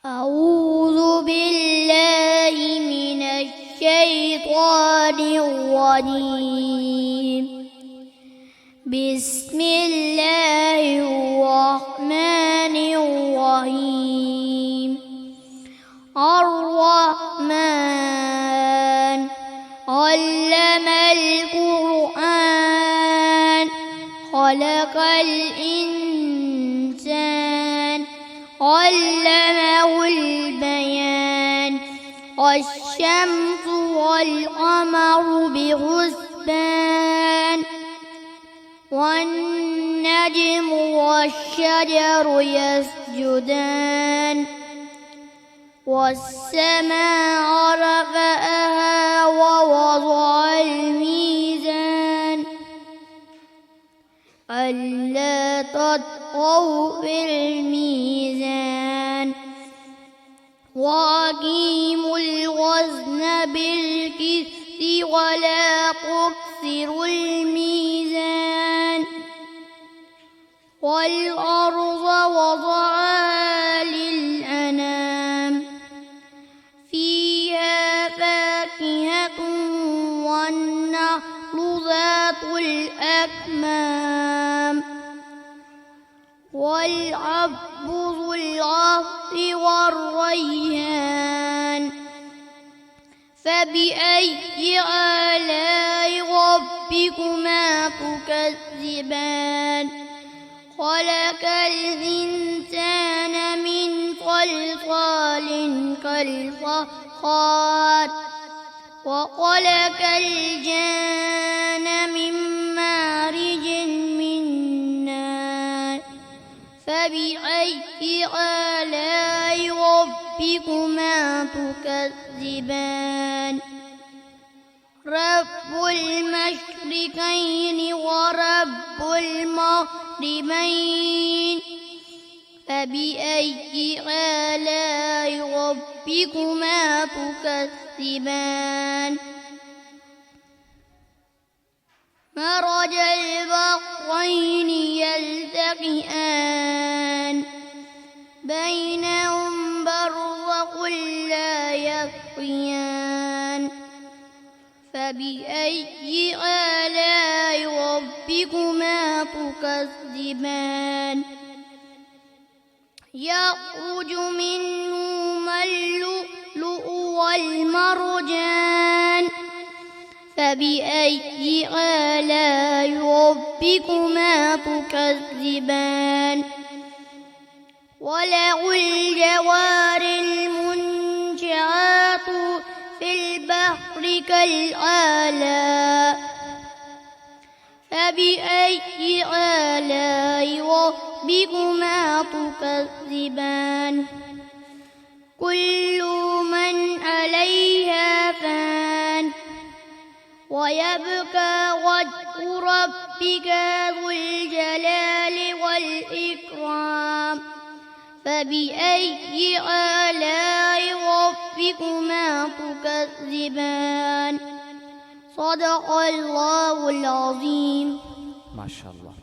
أعوذ بالله من الشيطان الرجيم. بسم الله الرحمن الرحيم. الرحمن علم القرآن خلق الإنسان علمه البيان. والشمس والقمر بحسبان والنجم والشجر يسجدان. والسماء رفعها ووضع الميزان ألا تطغوا في الميزان وأقيموا الوزن بالقسط ولا تخسروا الميزان. والأرض وضعها للأنام فيها فاكهة والنخل ذات الأكمام والحب ذو العصف والريحان. فبأي آلاء ربكما تكذبان؟ خلق الإنسان من صلصال كالفخار وخلق الجان من مارج من نار. فبأي آلاء ربكما تكذبان؟ رب المشرقين ورب المغربين. فبأي آلاء ربكما تكذبان؟ مرج البحرين يلتقيان بينهم برزخ لا يبغيان. فبأي آلاء ربكما تكذبان؟ يخرج منهما اللؤلؤ والمرجان. فبأي آلاء ربكما تكذبان؟ وله الجوار المنشآت في البحر كالأعلام. فبأي آلاء ربكما تكذبان؟ كل من عليها فان ويبقى وجه ربك ذو الجلال والإكرام. فبأي آلاء ربكما تكذبان؟ صدق الله العظيم. ما شاء الله.